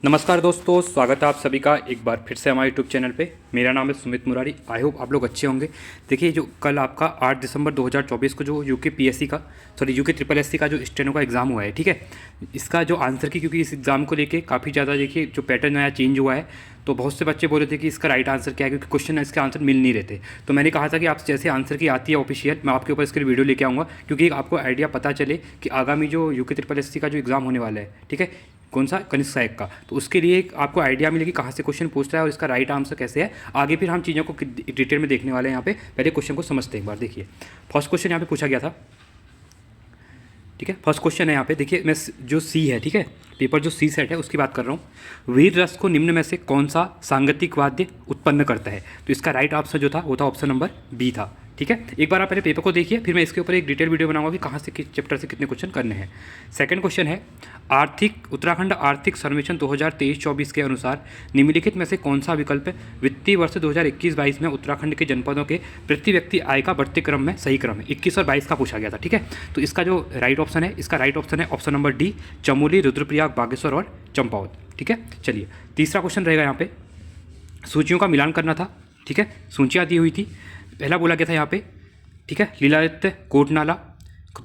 नमस्कार दोस्तों, स्वागत है आप सभी का एक बार फिर से हमारे यूट्यूब चैनल पे। मेरा नाम है सुमित मुरारी। आई होप आप लोग अच्छे होंगे। देखिए, जो कल आपका 8 दिसंबर 2024 को जो यूके पीएससी का यूके ट्रिपल एससी का जो स्टेनो का एग्ज़ाम हुआ है, ठीक है, इसका जो आंसर की, क्योंकि इस एग्ज़ाम को लेके काफ़ी ज़्यादा देखिए जो पैटर्न नया चेंज हुआ है, तो बहुत से बच्चे बोल रहे थे कि इसका राइट आंसर क्या है, क्योंकि क्वेश्चन इसके आंसर मिल नहीं रहे थे। तो मैंने कहा था कि आप जैसे आंसर की आती है ऑफिशियल, मैं आपके ऊपर इसके लिए वीडियो लेके आऊँगा, क्योंकि आपको आइडिया पता चले कि आगामी जो यूके ट्रिपल एससी का जो एग्ज़ाम होने वाला है, ठीक है, कौन सा, कनिष्क सहायक का, तो उसके लिए एक आपको आइडिया मिलेगी कहाँ से क्वेश्चन पूछ रहा है और इसका राइट आंसर कैसे है। आगे फिर हम चीज़ों को डिटेल में देखने वाले हैं। यहाँ पे पहले क्वेश्चन को समझते हैं एक बार। देखिए, फर्स्ट क्वेश्चन यहाँ पे पूछा गया था, ठीक है। फर्स्ट क्वेश्चन है यहाँ पे, देखिए मैं जो सी है, ठीक है, पेपर जो सी सेट है उसकी बात कर रहा हूँ। वीर रस को निम्न में से कौन सा सांगतिक वाद्य उत्पन्न करता है? तो इसका राइट ऑप्शन जो था वो था ऑप्शन नंबर बी था, ठीक है। एक बार आप पहले पेपर को देखिए, फिर मैं इसके ऊपर एक डिटेल वीडियो बनाऊंगा कि कहाँ से किस चैप्टर से कितने क्वेश्चन करने हैं। सेकंड क्वेश्चन है, उत्तराखंड आर्थिक सर्वेक्षण 2023-24 के अनुसार निम्नलिखित में से कौन सा विकल्प वित्तीय वर्ष 2021-22 में उत्तराखंड के जनपदों के प्रति व्यक्ति आय का बढ़ते क्रम में सही क्रम है? 21 और 22 का पूछा गया था, ठीक है। तो इसका जो राइट ऑप्शन है, इसका राइट ऑप्शन है option number D, Chamoli, Rudraprayag, Bageshwar और चंपावत, ठीक है। चलिए, तीसरा क्वेश्चन रहेगा यहाँ पे, सूचियों का मिलान करना था, ठीक है। सूचियाँ दी हुई थी, पहला बोला गया था यहाँ पे, ठीक है, लीलादित्य कोटनाला,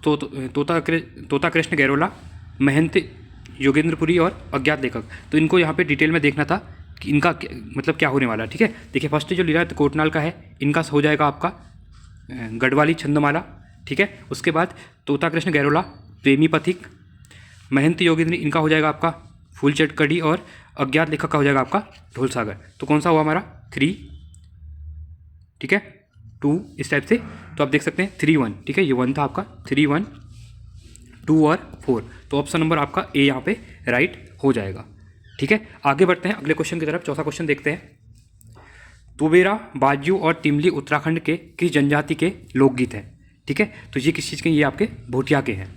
तोता कृष्ण गैरोला, महंत योगेंद्रपुरी और अज्ञात लेखक। तो इनको यहाँ पे डिटेल में देखना था कि इनका मतलब क्या होने वाला है, ठीक है। देखिए, फर्स्ट जो लीलादित्य कोटनाल का है, इनका हो जाएगा आपका गढ़वाली छंदमाला, ठीक है। उसके बाद तोता कृष्ण गैरोला प्रेमी पथिक, महंत योगेंद्र, इनका हो जाएगा आपका फूलचट कड़ी, और अज्ञात लेखक का हो जाएगा आपका ढोल सागर। तो कौन सा हुआ हमारा 3, ठीक है, 2, इस टाइप से। तो आप देख सकते हैं 3, 1, ठीक है, ये 1 था आपका, 3, 1, 2 और 4। तो ऑप्शन नंबर आपका ए यहाँ पे राइट हो जाएगा, ठीक है। आगे बढ़ते हैं अगले क्वेश्चन की तरफ। चौथा क्वेश्चन देखते हैं, तुबेरा, बाजू और तिमली उत्तराखंड के किस जनजाति के लोकगीत हैं? ठीक है, तो ये किस चीज़ के? ये आपके भोटिया के हैं।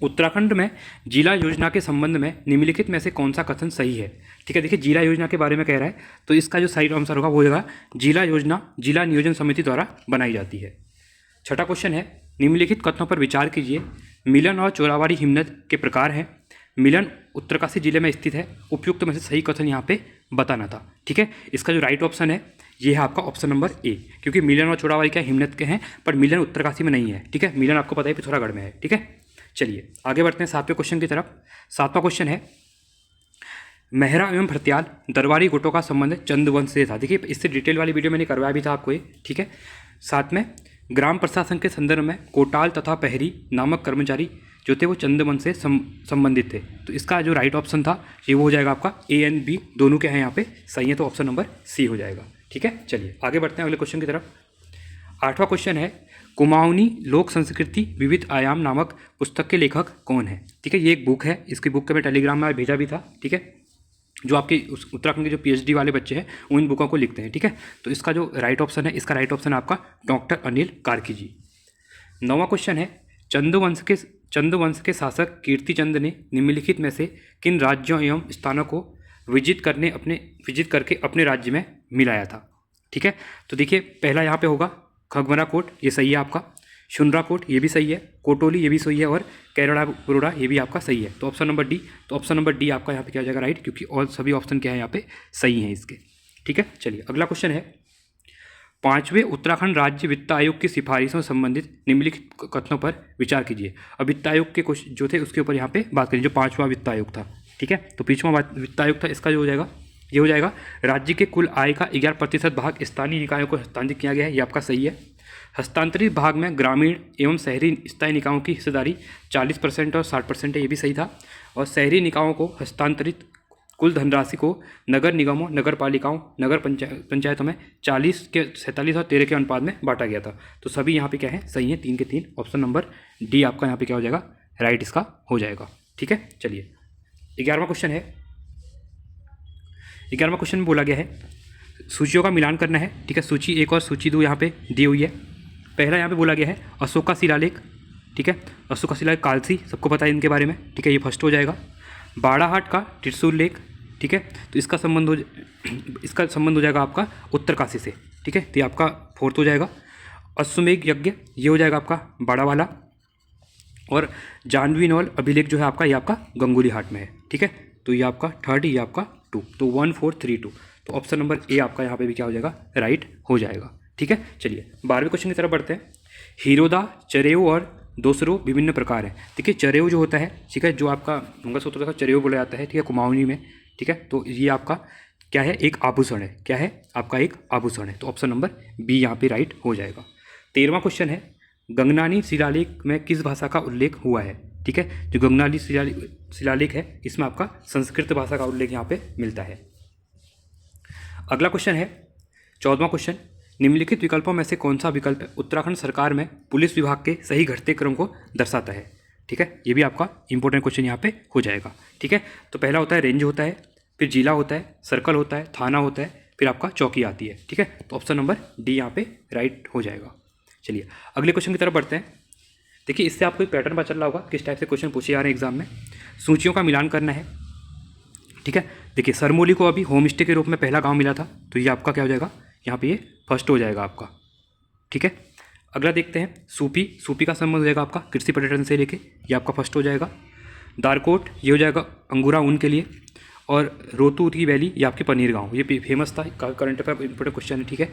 उत्तराखंड में जिला योजना के संबंध में निम्नलिखित में से कौन सा कथन सही है? ठीक है, देखिए जिला योजना के बारे में कह रहा है, तो इसका जो सही आंसर होगा वो होगा जिला योजना जिला नियोजन समिति द्वारा बनाई जाती है। छठा क्वेश्चन है, निम्नलिखित कथनों पर विचार कीजिए। मिलन और चोरावाड़ी हिमनद के प्रकार हैं। मिलन उत्तरकाशी जिले में स्थित है। उपयुक्त में से सही कथन यहाँ पे बताना था, ठीक है। इसका जो राइट ऑप्शन है ये है आपका ऑप्शन नंबर ए, क्योंकि मिलन और चोरावाड़ी क्या हिमनद के हैं, पर मिलन उत्तरकाशी में नहीं है, ठीक है। मिलन आपको पता है पिथौरागढ़ में है, ठीक है। चलिए आगे बढ़ते हैं सातवें क्वेश्चन की तरफ। सातवां क्वेश्चन है, मेहरा एवं भरत्याल दरबारी गुटों का संबंध चंदवंश से था। देखिए, इससे डिटेल वाली वीडियो मैंने करवाया भी था आपको ये, ठीक है। साथ में ग्राम प्रशासन के संदर्भ में कोटाल तथा पहरी नामक कर्मचारी जो थे वो चंदवंश से संबंधित थे। तो इसका जो राइट ऑप्शन था ये वो हो जाएगा आपका ए एंड बी दोनों के हैं यहाँ पे सही है, तो ऑप्शन नंबर सी हो जाएगा, ठीक है। चलिए आगे बढ़ते हैं अगले क्वेश्चन की तरफ। आठवां क्वेश्चन है, कुमाऊनी लोक संस्कृति विविध आयाम नामक पुस्तक के लेखक कौन है? ठीक है, ये एक बुक है, इसकी बुक का मैं टेलीग्राम में भेजा भी था, ठीक है। जो आपके उत्तराखंड के जो पीएचडी वाले बच्चे हैं वो इन बुकों को लिखते हैं, ठीक है। तो इसका जो राइट ऑप्शन है, इसका राइट ऑप्शन है आपका डॉक्टर अनिल कार्की जी। नौवां क्वेश्चन है, चंदवंश के शासक कीर्तिचंद ने निम्नलिखित में से किन राज्यों एवं स्थानों को विजिट करके अपने राज्य में मिलाया था? ठीक है, तो देखिए पहला यहाँ पे होगा खगमरा कोट, ये सही है आपका। शुनरा कोट ये भी सही है, कोटोली ये भी सही है, और केरला पुरोड़ा ये भी आपका सही है। तो ऑप्शन नंबर डी, तो ऑप्शन नंबर डी आपका यहाँ पे क्या हो जाएगा राइट, क्योंकि और सभी ऑप्शन क्या है यहाँ पे सही हैं इसके, ठीक है। चलिए अगला क्वेश्चन है, पांचवें उत्तराखंड राज्य वित्त आयोग की सिफारिशों से संबंधित निम्नलिखित कथनों पर विचार कीजिए। अब वित्त आयोग के क्वेश्चन जो थे उसके ऊपर यहाँ पे बात करें, जो पांचवा वित्त आयोग था, ठीक है। तो पांचवा वित्त आयोग था, इसका जो हो जाएगा ये हो जाएगा राज्य के कुल आय का 11% भाग स्थानीय निकायों को हस्तांतरित किया गया है, ये आपका सही है। हस्तांतरित भाग में ग्रामीण एवं शहरी स्थायी निकायों की हिस्सेदारी 40% और 60% है, ये भी सही था। और शहरी निकायों को हस्तांतरित कुल धनराशि को नगर निगमों, नगर पालिकाओं, नगर पंचायतों में 40 के 47 और 13 के अनुपात में बांटा गया था। तो सभी यहाँ पे क्या है सही है, 3 के 3। ऑप्शन नंबर डी आपका यहाँ पे क्या हो जाएगा राइट, इसका हो जाएगा, ठीक है। चलिए 11वां क्वेश्चन है, 11वां क्वेश्चन में बोला गया है सूचियों का मिलान करना है, ठीक है। सूची 1 और सूची 2 यहाँ पे दी हुई है। पहला यहाँ पे बोला गया है अशोका शिलालेख, ठीक है। अशोका शिलालेख कालसी, सबको पता है इनके बारे में, ठीक है, ये फर्स्ट हो जाएगा। बाड़ाहाट का त्रिशूल लेख, ठीक है, तो इसका संबंध हो जाएगा आपका उत्तरकाशी से, ठीक है, तो ये आपका 4th हो जाएगा। अश्वमेघ यज्ञ ये हो जाएगा आपका बाड़ा वाला। और जानवी नवल अभिलेख जो है आपका ये आपका गंगोली हाट में है, ठीक है। तो ये आपका 30, ये आपका 2, तो 1432। तो ऑप्शन नंबर ए आपका यहाँ पे भी क्या हो जाएगा, राइट हो जाएगा। ठीक है, चलिए 12वें क्वेश्चन की तरफ बढ़ते हैं। हीरोदा, चरेऊ और दोसरो विभिन्न प्रकार है। देखिए चरेऊ जो होता है, ठीक है, जो आपका मंगलसूत्र का चरेऊ बोला जाता है, ठीक है, कुमाऊनी में। ठीक है, तो ये आपका क्या है, एक आभूषण है। क्या है आपका, एक आभूषण है। तो ऑप्शन नंबर बी यहाँ पे राइट हो जाएगा। 13वां क्वेश्चन है, गंगनानी शिलालेख में किस भाषा का उल्लेख हुआ है। ठीक है, जो गंगनानी शिलालेख है इसमें आपका संस्कृत भाषा का उल्लेख यहाँ पे मिलता है। अगला क्वेश्चन है 14वां क्वेश्चन, निम्नलिखित विकल्पों में से कौन सा विकल्प उत्तराखंड सरकार में पुलिस विभाग के सही घटते क्रम को दर्शाता है। ठीक है, ये भी आपका इंपॉर्टेंट क्वेश्चन यहाँ पे हो जाएगा। ठीक है, तो पहला होता है रेंज होता है, फिर जिला होता है, सर्कल होता है, थाना होता है, फिर आपका चौकी आती है। ठीक है, तो ऑप्शन नंबर डी यहाँ पे राइट हो जाएगा। चलिए अगले क्वेश्चन की तरफ बढ़ते हैं। देखिए इससे आपको एक पैटर्न पता चल रहा होगा किस टाइप से क्वेश्चन पूछे जा रहे हैं एग्जाम में। सूचियों का मिलान करना है। ठीक है, देखिए सरमोली को अभी होम स्टे के रूप में पहला गाँव मिला था, तो ये आपका क्या हो जाएगा, यहाँ पे ये फर्स्ट हो जाएगा आपका। ठीक है, अगला देखते हैं सूपी। सूपी का संबंध हो जाएगा आपका कृषि पर्यटन से लेके, ये आपका फर्स्ट हो जाएगा। दारकोट ये हो जाएगा अंगूरा ऊन के लिए, और रोतू की वैली ये आपके पनीर गांव, ये फेमस था, करंट पर इंपॉर्टेंट क्वेश्चन है। ठीक है,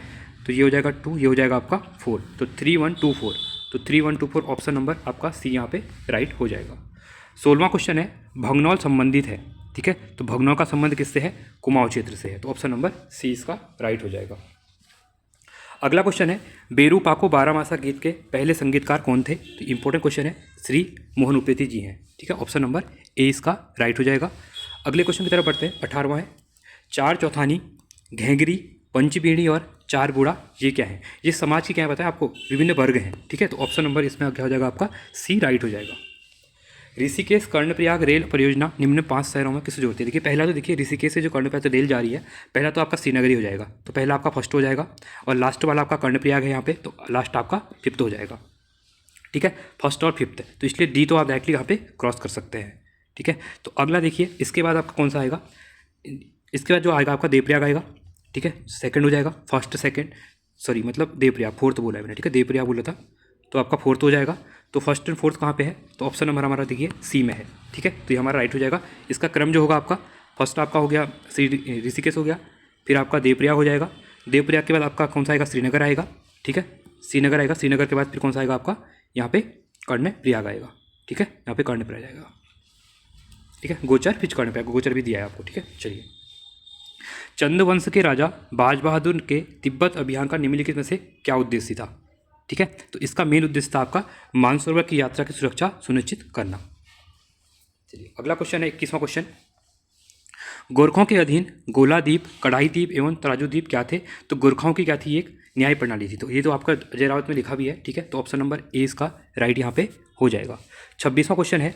तो ये हो जाएगा 2, ये हो जाएगा आपका 4, तो 3124, तो 3124 ऑप्शन नंबर आपका सी यहाँ पे राइट हो जाएगा। 16वां क्वेश्चन है, भगनौल संबंधित है। ठीक है, तो भगनौल का संबंध किससे है, कुमाऊं क्षेत्र से है, तो ऑप्शन नंबर सी इसका राइट हो जाएगा। अगला क्वेश्चन है, बेरू पाको बारामासा गीत के पहले संगीतकार कौन थे। तो इंपॉर्टेंट क्वेश्चन है, श्री मोहन उपेती जी हैं। ठीक है, ऑप्शन नंबर ए इसका राइट हो जाएगा। अगले क्वेश्चन की तरफ बढ़ते हैं। 18वां है, चार चौथानी, घेंगरी, पंचबीड़ी और चार बूढ़ा ये क्या है, ये समाज की क्या है बताएं आपको, विभिन्न वर्ग हैं। ठीक है, तो ऑप्शन नंबर इसमें क्या हो जाएगा आपका सी राइट हो जाएगा। ऋषिकेश कर्णप्रयाग रेल परियोजना निम्न 5 शहरों में किसे जोड़ती है। देखिए पहला तो देखिए ऋषिकेश से जो कर्णप्रयाग रेल जा रही है, पहला तो आपका श्रीनगर ही हो जाएगा, तो पहला आपका फर्स्ट हो जाएगा, और लास्ट वाला आपका कर्णप्रयाग है यहाँ पे, तो लास्ट आपका फिफ्थ हो जाएगा। ठीक है, फर्स्ट और फिफ्थ, तो इसलिए डी तो आप डायरेक्टली यहाँ पे क्रॉस कर सकते हैं। ठीक है, तो अगला देखिए इसके बाद आपका कौन सा आएगा, इसके बाद जो आएगा आपका देवप्रयाग आएगा। ठीक है, सेकंड हो जाएगा, फर्स्ट सेकंड सॉरी मतलब देवप्रयाग फोर्थ बोला है मैंने। ठीक है, देवप्रयाग बोला था, तो आपका फोर्थ हो जाएगा। तो फर्स्ट एंड फोर्थ कहाँ पे है, तो ऑप्शन नंबर हमारा देखिए सी में है। ठीक है, तो ये हमारा राइट हो जाएगा। इसका क्रम जो होगा आपका, फर्स्ट आपका हो गया ऋषिकेश हो गया, फिर आपका देवप्रयाग हो जाएगा, देवप्रयाग के बाद आपका कौन सा आएगा, श्रीनगर आएगा। ठीक है, श्रीनगर आएगा, श्रीनगर के बाद फिर कौन सा आएगा आपका यहाँ पे कर्णप्रयाग आएगा। ठीक है, यहाँ पे कर्णप्रयाग आएगा। ठीक है, गोचर फिर कर्णप्रयाग, गोचर भी दिया है आपको। ठीक है, चलिए चंद्रवंश के राजा बाज बहादुर के तिब्बत अभियान का निम्नलिखित में से क्या उद्देश्य था। ठीक है, तो इसका मेन उद्देश्य था आपका मानसरोवर की यात्रा की सुरक्षा सुनिश्चित करना। चलिए अगला क्वेश्चन है 21वां क्वेश्चन, गोरखों के अधीन गोलादीप, कढ़ाई द्वीप एवं तराजू द्वीप क्या थे। तो गोरखाओं की क्या थी, एक न्याय प्रणाली थी, तो ये तो आपका अजय रावत में लिखा भी है। ठीक है, तो ऑप्शन नंबर ए इसका राइट यहाँ पे हो जाएगा। 26वां क्वेश्चन है,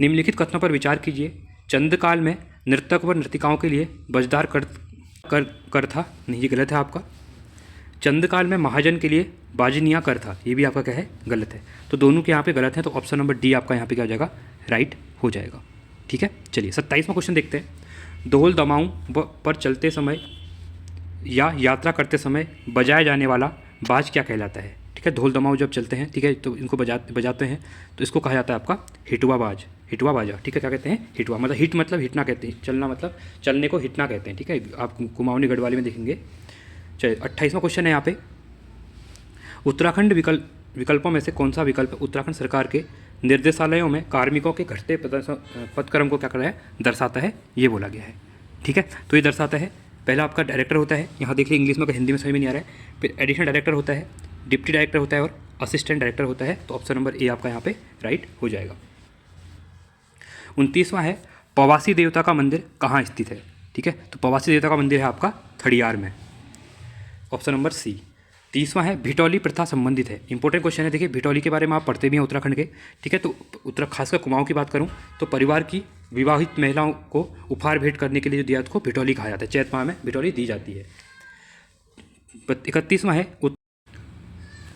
निम्नलिखित कथनों पर विचार कीजिए। चंद्रकाल में नर्तक व नर्तिकाओं के लिए बजदार कर था, नहीं ये गलत है आपका। चंद्रकाल में महाजन के लिए बाजनिया कर था, ये भी आपका क्या है, गलत है। तो दोनों के यहाँ पे गलत हैं, तो ऑप्शन नंबर डी आपका यहाँ पे क्या हो जाएगा, राइट हो जाएगा। ठीक है, चलिए 27वां क्वेश्चन देखते हैं। ढोल दमाऊं पर चलते समय या यात्रा करते समय बजाया जाने वाला बाज क्या कहलाता है। ठीक है, ढोल दमाऊं जब चलते हैं, ठीक है, तो इनको बजाते हैं, तो इसको कहा जाता है आपका हिटवा बाज, हिटवा बाजा। ठीक है, क्या कहते हैं, हिटवा, मतलब हिट मतलब हिटना कहते हैं, चलना मतलब चलने को हिटना कहते हैं। ठीक है, आप कुमाऊनी गढ़वाली में देखेंगे। चलिए 28वां क्वेश्चन है यहाँ पे, उत्तराखंड विकल्पों में से कौन सा विकल्प उत्तराखंड सरकार के निर्देशालयों में कार्मिकों के घटते पदक्रम को क्या कर रहा है, दर्शाता है, ये बोला गया है। ठीक है, तो ये दर्शाता है, पहला आपका डायरेक्टर होता है, यहाँ देखिए इंग्लिश में हिंदी में समझ में नहीं आ रहा है, फिर एडिशनल डायरेक्टर होता है, डिप्टी डायरेक्टर होता है और असिस्टेंट डायरेक्टर होता है, तो ऑप्शन नंबर ए आपका यहाँ पे राइट हो जाएगा। 29वां है, पवासी देवता का मंदिर कहाँ स्थित है। ठीक है, तो पवासी देवता का मंदिर है आपका खड़ियार में, ऑप्शन नंबर सी। 30वां है, भिटौली प्रथा संबंधित है, इंपॉर्टेंट क्वेश्चन है। देखिए भिटौली के बारे में आप पढ़ते भी हैं उत्तराखंड के। ठीक है, तो खासकर कुमाऊं की बात करूं तो परिवार की विवाहित महिलाओं को उपहार भेंट करने के लिए जो दिया को भिटौली कहा जाता है, चैत माह में भिटौली दी जाती है। 31वां है,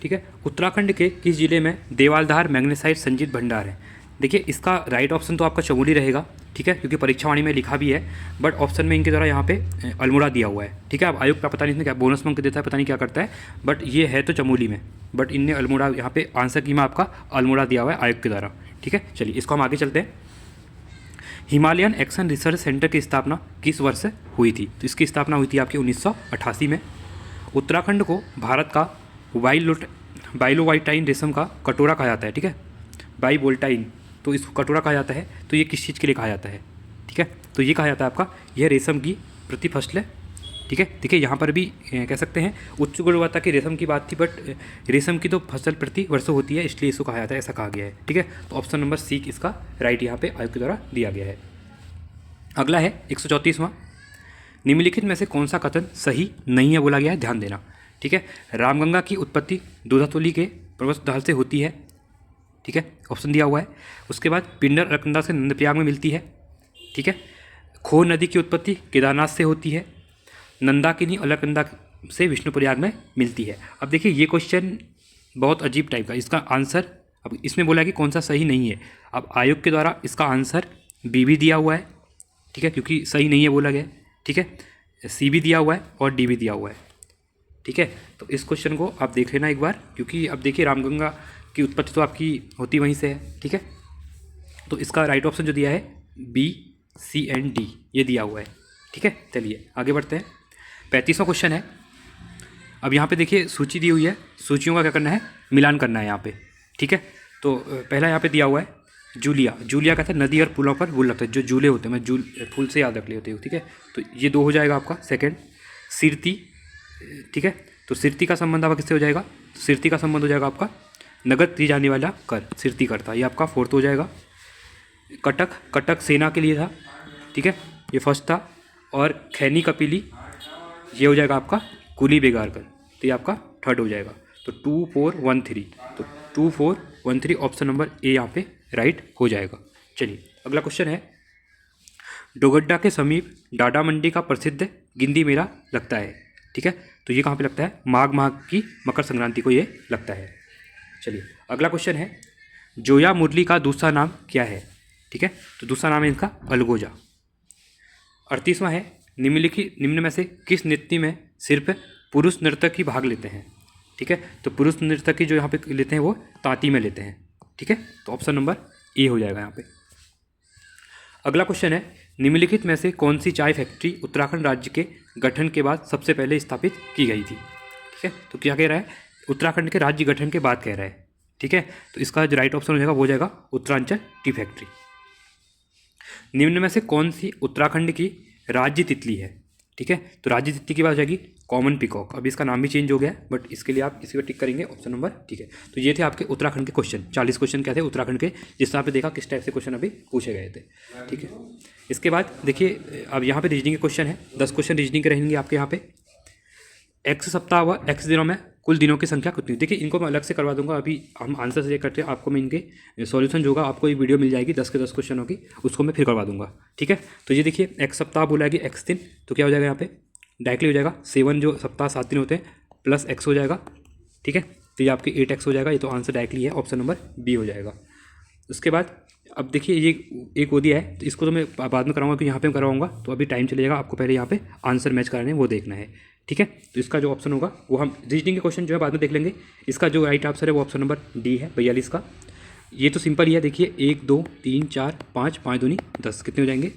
ठीक है, उत्तराखंड के किस जिले में देवालधार मैग्नेसाइट संचित भंडार है। देखिए इसका राइट ऑप्शन तो आपका चमोली रहेगा। ठीक है, क्योंकि परीक्षावाणी में लिखा भी है, बट ऑप्शन में इनके द्वारा यहाँ पे अल्मोड़ा दिया हुआ है। ठीक है, अब आयोग का पता नहीं इसमें क्या बोनस अंक देता है, पता नहीं क्या करता है, बट ये है तो चमोली में, बट इनने अल्मोड़ा यहाँ पे आंसर की में आपका अल्मोड़ा दिया हुआ है आयोग के द्वारा। ठीक है, चलिए इसको हम आगे चलते हैं। हिमालयन एक्शन रिसर्च सेंटर की स्थापना किस वर्ष हुई थी? तो इसकी स्थापना हुई थी आपकी 1988 में। उत्तराखंड को भारत का बाइलोवाइटाइन रेशम का कटोरा कहा जाता है, ठीक है, बाइवोल्टाइन, तो इसको कटोरा कहा जाता है। तो ये किस चीज़ के लिए कहा जाता है? ठीक है, तो ये कहा जाता है आपका, यह रेशम की प्रतिफसल है, ठीक है। देखिए यहाँ पर भी कह सकते हैं उच्च गुणवत्ता की रेशम की बात थी, बट रेशम की तो फसल प्रति वर्ष होती है, इसलिए इसको कहा जाता है, ऐसा कहा गया है, ठीक है। तो ऑप्शन नंबर सी इसका राइट यहाँ पे आयोग के द्वारा दिया गया है। अगला है 134वां, निम्नलिखित में से कौन सा कथन सही नहीं है बोला गया है, ध्यान देना, ठीक है। रामगंगा की उत्पत्ति दूधातोली के प्रवेशद्वार से होती है, ठीक है, ऑप्शन दिया हुआ है। उसके बाद पिंडर अलकनंदा से नंदप्रयाग में मिलती है, ठीक है। खो नदी की उत्पत्ति केदारनाथ से होती है। नंदाकिनी अलकनंदा से विष्णुप्रयाग में मिलती है। अब देखिए ये क्वेश्चन बहुत अजीब टाइप का, इसका आंसर अब इसमें बोला है कि कौन सा सही नहीं है। अब आयोग के द्वारा इसका आंसर बी भी दिया हुआ है, ठीक है, क्योंकि सही नहीं है बोला गया, ठीक है, सी भी दिया हुआ है और डी भी दिया हुआ है, ठीक है। तो इस क्वेश्चन को आप देख लेना एक बार, क्योंकि अब देखिए रामगंगा की उत्पत्ति तो आपकी होती वहीं से है, ठीक है। तो इसका राइट ऑप्शन जो दिया है बी, सी एंड डी ये दिया हुआ है, ठीक है। चलिए आगे बढ़ते हैं। 35वां क्वेश्चन है। अब यहाँ पे देखिए सूची दी हुई है, सूचियों का क्या करना है, मिलान करना है यहाँ पे, ठीक है। तो पहला यहाँ पे दिया हुआ है जूलिया। जूलिया कहता है नदी और पुलों पर वुल लगता है, जो जूले होते हैं, मैं फूल से याद रख लिए होते हैं, ठीक है। तो ये 2 हो जाएगा आपका। सेकंड सिरती, ठीक है, तो सिरती का संबंध आपका किससे हो जाएगा? सिरती का संबंध हो जाएगा आपका नगद दी जाने वाला कर, सिरती करता, ये आपका 4th हो जाएगा। कटक, कटक सेना के लिए था, ठीक है, ये फर्स्ट था। और खैनी कपिली ये हो जाएगा आपका कुली बेगार कर, तो ये आपका 3rd हो जाएगा। तो 2 4 1 3, तो 2 4 1 3 ऑप्शन नंबर ए यहाँ पे राइट हो जाएगा। चलिए अगला क्वेश्चन है। डोगड्डा के समीप डाडा मंडी का प्रसिद्ध गिंदी मेला लगता है, ठीक है, तो ये कहाँ पे लगता है? माघ माह की मकर संक्रांति को ये लगता है। चलिए अगला क्वेश्चन है। जोया मुरली का दूसरा नाम क्या है? ठीक है, तो दूसरा नाम है इनका अलगोजा। 38वां है। निम्न में से किस नृत्य में सिर्फ पुरुष नर्तक ही भाग लेते हैं? ठीक है, तो पुरुष नर्तक की जो यहाँ पे लेते हैं वो तांती में लेते हैं, ठीक है, तो ऑप्शन नंबर ए हो जाएगा यहाँ पे। अगला क्वेश्चन है। निम्नलिखित में से कौन सी चाय फैक्ट्री उत्तराखंड राज्य के गठन के बाद सबसे पहले स्थापित की गई थी? ठीक है, तो क्या कह रहा है? उत्तराखंड के राज्य गठन के बाद कह रहा है, ठीक है, तो इसका जो राइट ऑप्शन हो जाएगा वो हो जाएगा उत्तरांचल टी फैक्ट्री। निम्न में से कौन सी उत्तराखंड की राज्य तितली है? ठीक है, तो राज्य तितली की बात हो जाएगी कॉमन पिकॉक। अभी इसका नाम भी चेंज हो गया है, बट इसके लिए आप इसी पर टिक करेंगे ऑप्शन नंबर, ठीक है। तो ये थे आपके उत्तराखंड के क्वेश्चन। 40 क्वेश्चन क्या थे उत्तराखंड के, जिस तरह पे देखा किस टाइप से क्वेश्चन अभी पूछे गए थे, ठीक है। इसके बाद देखिए अब यहाँ पे रीजनिंग के क्वेश्चन है। 10 क्वेश्चन रीजनिंग के रहेंगे आपके यहाँ पे। एक्स सप्ताह व एक्स दिनों में कुल दिनों की संख्या कितनी? देखिए इनको मैं अलग से करवा दूंगा, अभी हम आंसर से करते हैं। आपको मैं इनके सॉल्यूशन जो होगा आपको एक वीडियो मिल जाएगी 10 के 10 क्वेश्चन होगी, उसको मैं फिर करवा दूंगा, ठीक है। तो ये देखिए एक्स सप्ताह बोला है एक्स दिन, तो क्या हो जाएगा यहाँ पे डायरेक्टली हो जाएगा 7 जो सप्ताह 7 दिन होते हैं प्लस एक्स हो जाएगा, ठीक है, तो ये आपके 8x हो जाएगा। ये तो आंसर डायरेक्टली है, ऑप्शन नंबर बी हो जाएगा। उसके बाद अब देखिए ये एक वो दिया है, तो इसको तो मैं बाद में कराऊंगा, क्योंकि यहाँ पे मैं करवाऊंगा तो अभी टाइम चले जाएगा। आपको पहले यहाँ पे आंसर मैच कराने हैं वो देखना है, ठीक है। तो इसका जो ऑप्शन होगा वो हम रीजनिंग के क्वेश्चन जो है बाद में देख लेंगे। इसका जो राइट आंसर है वो ऑप्शन नंबर डी है 42 का। ये तो सिंपल ही है, देखिए 1 2 3 4 5 5 दूनी 10, कितने हो जाएंगे?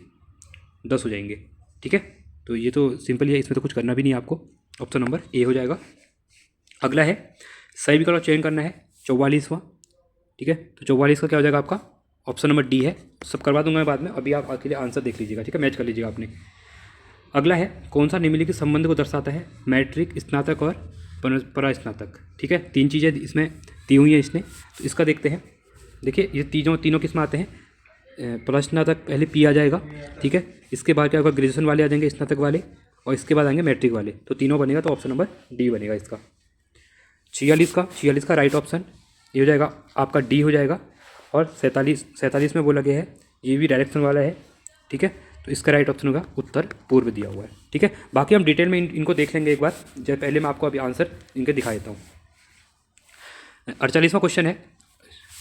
10 हो जाएंगे, ठीक है। तो ये तो सिंपल ही है, इसमें तो कुछ करना भी नहीं है आपको, ऑप्शन नंबर ए हो जाएगा। अगला है सही विकल्प चयन करना है 44वां, ठीक है, तो 44 का क्या हो जाएगा आपका? ऑप्शन नंबर डी है। सब करवा दूंगा मैं बाद में, अभी आप अकेले आंसर देख लीजिएगा, ठीक है, मैच कर लीजिएगा आपने। अगला है कौन सा निम्नलिखित संबंध को दर्शाता है? मैट्रिक, स्नातक और परास्नातक, ठीक है, 3 चीज़ें इसमें दी हुई हैं इसने, तो इसका देखते हैं। देखिए ये तीनों किस में आते हैं? परास्नातक पहले पी आ जाएगा, ठीक है, इसके बाद क्या होगा? ग्रेजुएशन वाले आ जाएंगे, स्नातक वाले, और इसके बाद आएंगे मैट्रिक वाले, तो तीनों बनेगा, तो ऑप्शन नंबर डी बनेगा इसका। 46 का राइट ऑप्शन ये हो जाएगा आपका डी हो जाएगा। और 47 में बोला गया है, ये भी डायरेक्शन वाला है, ठीक है, तो इसका राइट ऑप्शन होगा उत्तर पूर्व दिया हुआ है, ठीक है। बाकी हम डिटेल में इनको देख लेंगे एक बार, जब पहले मैं आपको अभी आंसर इनके दिखा देता हूँ। 48वां क्वेश्चन है,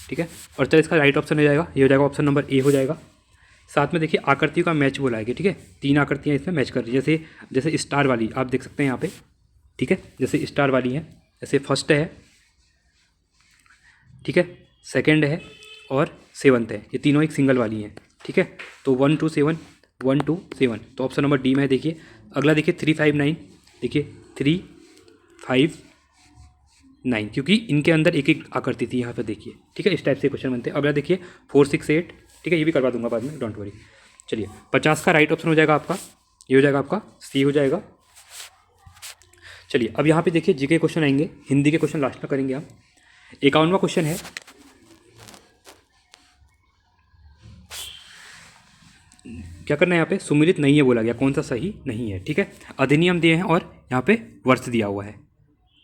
ठीक है, 48 का राइट ऑप्शन हो जाएगा, ये हो जाएगा ऑप्शन नंबर ए हो जाएगा। साथ में देखिए आकृतियों का मैच बोला है, ठीक है, 3 आकृतियाँ इसमें मैच कर रही है, जैसे स्टार वाली आप देख सकते हैं यहाँ पे, ठीक है, जैसे स्टार वाली है, जैसे फर्स्ट है, ठीक है, सेकंड है और 7th है, ये तीनों एक सिंगल वाली हैं, ठीक है। तो 127 127, तो ऑप्शन नंबर डी में है। देखिए अगला देखिए 359, देखिए 359, क्योंकि इनके अंदर एक एक आकृति थी यहाँ पर देखिए, ठीक है। इस टाइप से क्वेश्चन बनते हैं। अगला देखिए 468, ठीक है, ये भी करवा दूंगा बाद में, डोंट वरी। चलिए 50 का राइट ऑप्शन हो जाएगा आपका, ये हो जाएगा आपका सी हो जाएगा। चलिए अब यहाँ पे देखिए जीके क्वेश्चन आएंगे, हिंदी के क्वेश्चन लास्ट में करेंगे हम। 51वां क्वेश्चन है, क्या करना है यहाँ पे, सुमिलित नहीं है बोला गया, कौन सा सही नहीं है, ठीक है। अधिनियम दिए हैं और यहाँ पे वर्ष दिया हुआ है,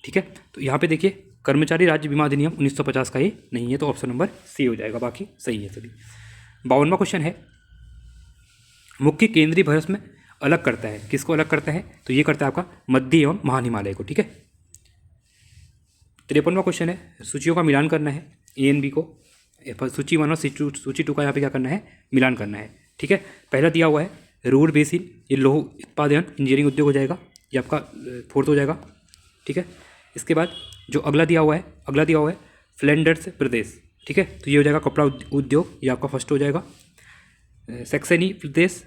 ठीक है। तो यहाँ पे देखिए कर्मचारी राज्य बीमा अधिनियम 1950 का ये नहीं है, तो ऑप्शन नंबर सी हो जाएगा, बाकी सही है सभी। 52वां क्वेश्चन है, मुख्य केंद्रीय भस्म में अलग करता है, किसको अलग करता है, तो ये करता है आपका मध्य एवं महान हिमालय को, ठीक है। 53वां क्वेश्चन है, सूचियों का मिलान करना है, ए एन बी को, सूची 1 और सूची 2 का यहाँ पे क्या करना है, मिलान करना है, ठीक है। पहला दिया हुआ है रूर बेसिन, ये लौह उत्पादन इंजीनियरिंग उद्योग हो जाएगा, ये आपका फोर्थ हो जाएगा, ठीक है। इसके बाद जो अगला दिया हुआ है फ्लैंडर्स प्रदेश, ठीक है, तो ये हो जाएगा कपड़ा उद्योग, ये आपका फर्स्ट हो जाएगा। सैक्सनी प्रदेश,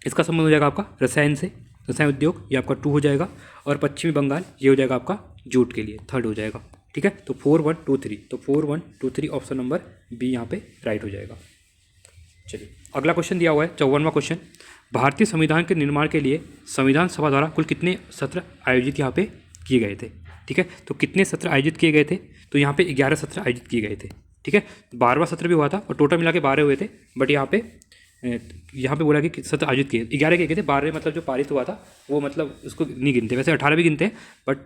इसका संबंध हो जाएगा आपका रसायन से, रसायन उद्योग, ये आपका 2 हो जाएगा। और पश्चिमी बंगाल, ये हो जाएगा आपका जूट के लिए, 3rd हो जाएगा, ठीक है। तो 4 1 2 3, तो 4 1 2 3 ऑप्शन नंबर बी यहाँ पे राइट हो जाएगा। चलिए अगला क्वेश्चन दिया हुआ है 54वां क्वेश्चन, भारतीय संविधान के निर्माण के लिए संविधान सभा द्वारा कुल कितने सत्र आयोजित यहाँ पे किए गए थे, ठीक है। तो कितने सत्र आयोजित किए गए थे, तो यहाँ पे 11 सत्र आयोजित किए गए थे, ठीक है। 12वां सत्र भी हुआ था और टोटल मिला के 12 हुए थे, बट यहाँ पे बोला कि सत्र आयोजित किए 11 किए गए थे, 12 मतलब जो पारित हुआ था वो मतलब उसको नहीं गिनते, वैसे 18 भी गिनते हैं, बट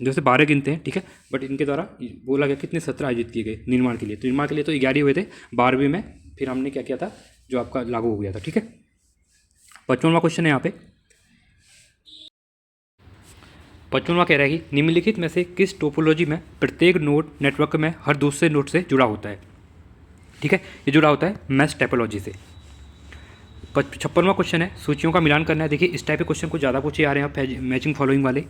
जैसे 12 गिनते हैं, ठीक है। बट इनके द्वारा बोला गया कितने सत्र आयोजित किए गए निर्माण के लिए, तो निर्माण के लिए तो 11 हुए थे, 12वीं में फिर हमने क्या किया था, जो आपका लागू हो गया था, ठीक है। 55वां क्वेश्चन है यहाँ पे, 55वां कह रहा है कि निम्नलिखित में से किस टोपोलॉजी में प्रत्येक नोड नेटवर्क में हर दूसरे नोड से जुड़ा होता है, ठीक है। ये जुड़ा होता है मैश टोपोलॉजी से। 56वां क्वेश्चन है, सूचियों का मिलान करना है। देखिए इस टाइप के क्वेश्चन कुछ ज़्यादा पूछे आ रहे हैं मैचिंग फॉलोइंग वाले,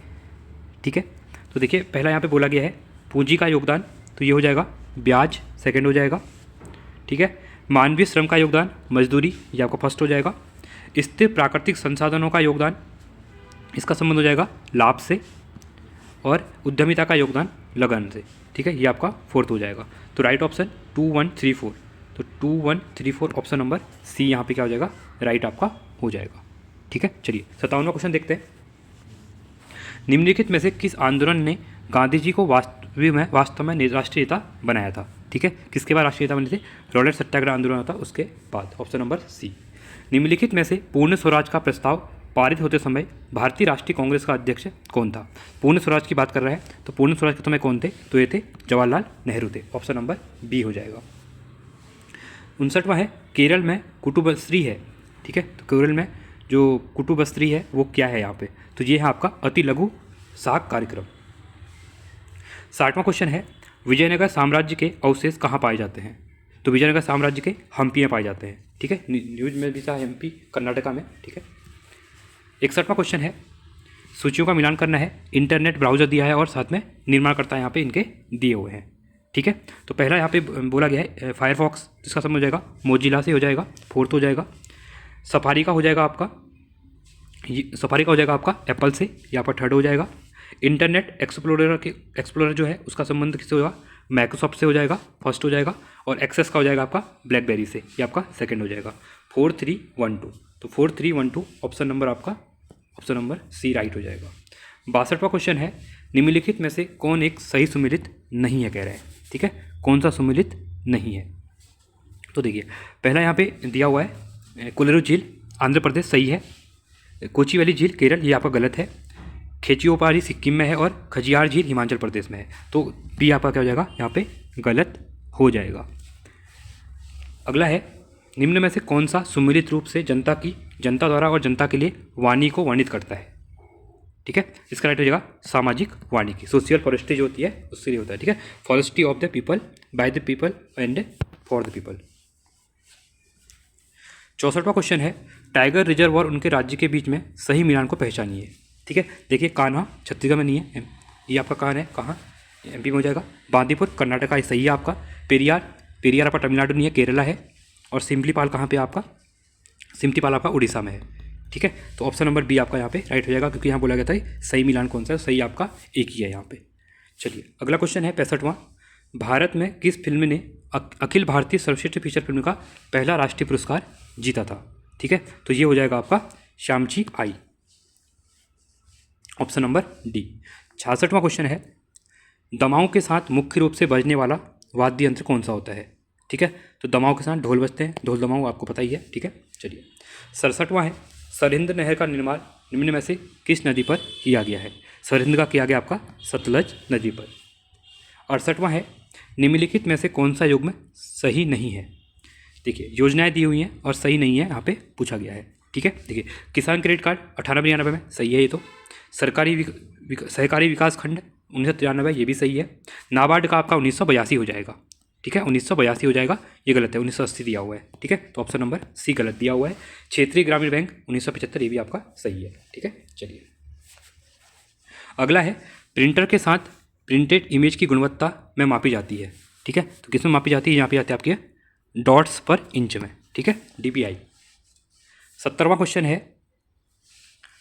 ठीक है। तो देखिए पहला यहाँ पे बोला गया है पूंजी का योगदान, तो ये हो जाएगा ब्याज, 2nd हो जाएगा, ठीक है। मानवीय श्रम का योगदान, मजदूरी, ये आपका फर्स्ट हो जाएगा। स्थिर प्राकृतिक संसाधनों का योगदान, इसका संबंध हो जाएगा लाभ से। और उद्यमिता का योगदान लगन से, ठीक है, ये आपका 4th हो जाएगा। तो राइट ऑप्शन 2 1 3 4, तो 2 1 3 4 ऑप्शन नंबर सी यहाँ पे क्या हो जाएगा, राइट आपका हो जाएगा, ठीक है। चलिए 57वां क्वेश्चन देखते हैं, निम्नलिखित में से किस आंदोलन ने गांधी जी को वास्तव में राष्ट्रीय नेता बनाया था, ठीक है। किसके बाद राष्ट्रीय नेता बने थे, रॉलेट सत्याग्रह आंदोलन था उसके बाद, ऑप्शन नंबर सी। निम्नलिखित में से पूर्ण स्वराज का प्रस्ताव पारित होते समय भारतीय राष्ट्रीय कांग्रेस का अध्यक्ष कौन था। पूर्ण स्वराज की बात कर रहा है, तो पूर्ण स्वराज के समय कौन थे, तो ये थे जवाहरलाल नेहरू थे, ऑप्शन नंबर बी हो जाएगा। 59वां है, केरल में कुटुबश्री है, ठीक है। तो केरल में जो कुटुबश्री है वो क्या है यहाँ पे, तो ये है आपका अति लघु साख कार्यक्रम। 60वां क्वेश्चन है, विजयनगर साम्राज्य के अवशेष कहाँ पाए जाते हैं, तो विजयनगर साम्राज्य के हम्पी में पाए जाते हैं, ठीक है। न्यूज में भी था हम्पी, कर्नाटका में, ठीक है। 61वां क्वेश्चन है, सूचियों का मिलान करना है। इंटरनेट ब्राउज़र दिया है और साथ में निर्माणकर्ता यहाँ पे इनके दिए हुए हैं, ठीक है। तो पहला यहाँ पे बोला गया है फायरफॉक्स, जिसका समझ हो जाएगा मोजिला से हो जाएगा, 4th हो जाएगा। सफारी का हो जाएगा आपका एप्पल से, यहाँ पर 3rd हो जाएगा। इंटरनेट एक्सप्लोरर जो है उसका संबंध किससे होगा, माइक्रोसॉफ्ट से हो जाएगा, 1st हो जाएगा। और एक्सेस का हो जाएगा आपका ब्लैकबेरी से, ये आपका 2nd हो जाएगा। 4 3 1 2, तो 4 3 1 2 ऑप्शन नंबर आपका ऑप्शन नंबर सी राइट हो जाएगा। 62वां क्वेश्चन है, निम्नलिखित में से कौन एक सही सुमेलित नहीं है कह रहे हैं, ठीक है। कौन सा सुमेलित नहीं है, तो देखिए पहला यहाँ पे दिया हुआ है कोलेरू झील आंध्र प्रदेश, सही है। कोचीवली झील केरल, ये आपका गलत है। खेचियोपारी सिक्किम में है और खजियार झील हिमाचल प्रदेश में है, तो बी आपका क्या हो जाएगा, यहाँ पे गलत हो जाएगा। अगला है, निम्न में से कौन सा सुमेलित रूप से जनता द्वारा और जनता के लिए वाणी को वर्णित करता है, ठीक है। इसका राइट हो जाएगा सामाजिक वानिकी, सोशल फॉरेस्ट्री जो होती है उसके लिए होता है, ठीक है। Forestry of the people, by the people and for the people. 64वां क्वेश्चन है, टाइगर रिजर्व और उनके राज्य के बीच में सही मिलान को पहचानिए, ठीक है। देखिए कान्हा छत्तीसगढ़ में नहीं है, ये आपका कहाँ एमपी में हो जाएगा। बांदीपुर कर्नाटका, ये सही है आपका। पेरियार आपका तमिलनाडु नहीं है, केरला है। और सिम्पलीपाल कहाँ पे आपका, सिम्पलीपाल आपका उड़ीसा में है। ठीक है, तो ऑप्शन नंबर बी आपका यहाँ पे राइट हो जाएगा, क्योंकि यहाँ बोला गया था सही मिलान कौन सा है, सही आपका एक ही है यहाँ पे। चलिए अगला क्वेश्चन है 65वां। भारत में किस फिल्म ने अखिल भारतीय सर्वश्रेष्ठ फीचर फिल्म का पहला राष्ट्रीय पुरस्कार जीता था? ठीक है, तो ये हो जाएगा आपका श्यामची आई, ऑप्शन नंबर डी। 66वां क्वेश्चन है, दमाओं के साथ मुख्य रूप से बजने वाला वाद्य यंत्र कौन सा होता है? ठीक है, तो दमाओं के साथ ढोल बजते हैं, ढोल दमाओं आपको पता ही है। ठीक है, चलिए 67वां है, सरहिंद नहर का निर्माण निम्न में से किस नदी पर किया गया है? सरहिंद का किया गया आपका सतलज नदी पर। 68वां है, निम्नलिखित में से कौन सा युग्म सही नहीं है? देखिए योजनाएं दी हुई हैं और सही नहीं है यहाँ पे पूछा गया है। ठीक है, देखिए किसान क्रेडिट कार्ड 98-92 में सही है, ये तो सरकारी सहकारी विकास खंड 1993 ये भी सही है। नाबार्ड का आपका 1982 हो जाएगा। ठीक है, 1982 हो जाएगा, ये गलत है, 1980 दिया हुआ है। ठीक है, तो ऑप्शन नंबर सी गलत दिया हुआ है। क्षेत्रीय ग्रामीण बैंक 1975 ये भी आपका सही है। ठीक है, चलिए अगला है, प्रिंटर के साथ प्रिंटेड इमेज की गुणवत्ता में मापी जाती है। ठीक है, तो किस में मापी जाती है? यहाँ पे आती है आपके डॉट्स पर इंच में। ठीक है, DPI। 70वां क्वेश्चन है,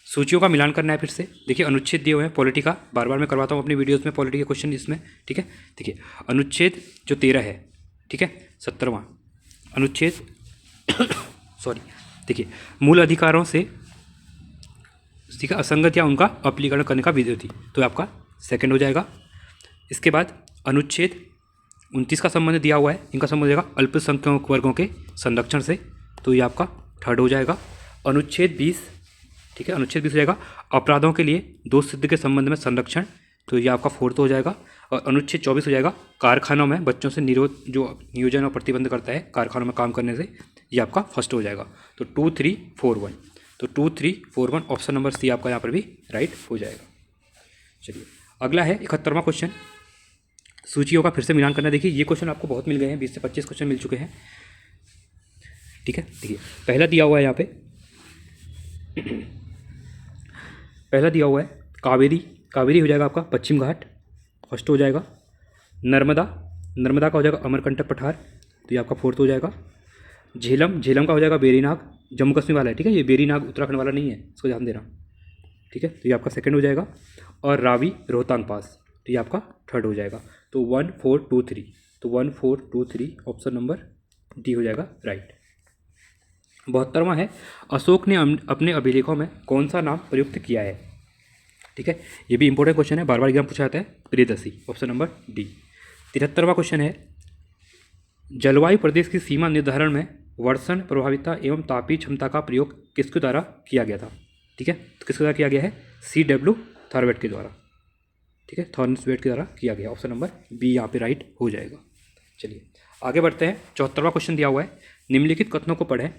सूचियों का मिलान करना है फिर से। देखिए अनुच्छेद दिए हुए हैं, पॉलिटी का बार बार मैं करवाता हूँ अपनी वीडियोस में पॉलिटी के क्वेश्चन इसमें। ठीक है, देखिए अनुच्छेद जो 13 है, ठीक है 70वां अनुच्छेद सॉरी, देखिए मूल अधिकारों से ठीक है असंगत या उनका अपलीकरण करने का विधि, तो आपका सेकंड हो जाएगा। इसके बाद अनुच्छेद 29 का संबंध दिया हुआ है, इनका संबंध हो जाएगा अल्पसंख्यक वर्गों के संरक्षण से, तो ये आपका थर्ड हो जाएगा। अनुच्छेद 20, ठीक है अनुच्छेद 20 हो जाएगा अपराधों के लिए दोष सिद्ध के संबंध में संरक्षण, तो ये आपका फोर्थ हो जाएगा। और अनुच्छेद 24 हो जाएगा कारखानों में बच्चों से नियोजन और प्रतिबंध करता है कारखानों में काम करने से, ये आपका फर्स्ट हो जाएगा। तो 2, 3, 4, 1, तो 2, 3, 4, 1 ऑप्शन नंबर सी आपका यहाँ पर भी राइट हो जाएगा। चलिए अगला है 71वां क्वेश्चन, सूचियों का फिर से मिलान करना। देखिए ये क्वेश्चन आपको बहुत मिल गए हैं, 20 से 25 क्वेश्चन मिल चुके हैं। ठीक है, देखिए पहला दिया हुआ है यहाँ पे पहला दिया हुआ है कावेरी हो जाएगा आपका पश्चिम घाट, फर्स्ट हो जाएगा। नर्मदा का हो जाएगा अमरकंटक पठार, तो ये आपका फोर्थ हो जाएगा। झेलम का हो जाएगा बेरीनाग, जम्मू कश्मीर वाला है। ठीक है, ये बेरीनाग उत्तराखंड वाला नहीं है, इसको ध्यान देना। ठीक है, तो ये आपका सेकंड हो जाएगा। और रावी रोहतांग पास, तो ये आपका थर्ड हो जाएगा। तो 1, 4, 2, 3, तो 1, 4, 2, 3 ऑप्शन नंबर डी हो जाएगा राइट। 72वां है, अशोक ने अपने अभिलेखों में कौन सा नाम प्रयुक्त किया है? ठीक है, ये भी इंपॉर्टेंट क्वेश्चन है, बार बार एग्जाम पूछा जाता है, प्रियदर्शी, ऑप्शन नंबर डी। 73वां क्वेश्चन है, जलवायु प्रदेश की सीमा निर्धारण में वर्षण प्रभाविता एवं तापीय क्षमता का प्रयोग किसके द्वारा किया गया था? ठीक है, तो किसके द्वारा किया गया है? CW थॉरवेट के द्वारा। ठीक है, थॉरवेट के द्वारा किया गया, ऑप्शन नंबर बी यहाँ पे राइट हो जाएगा। चलिए आगे बढ़ते हैं। 74वां क्वेश्चन दिया हुआ है, निम्नलिखित कथनों को पढ़ें।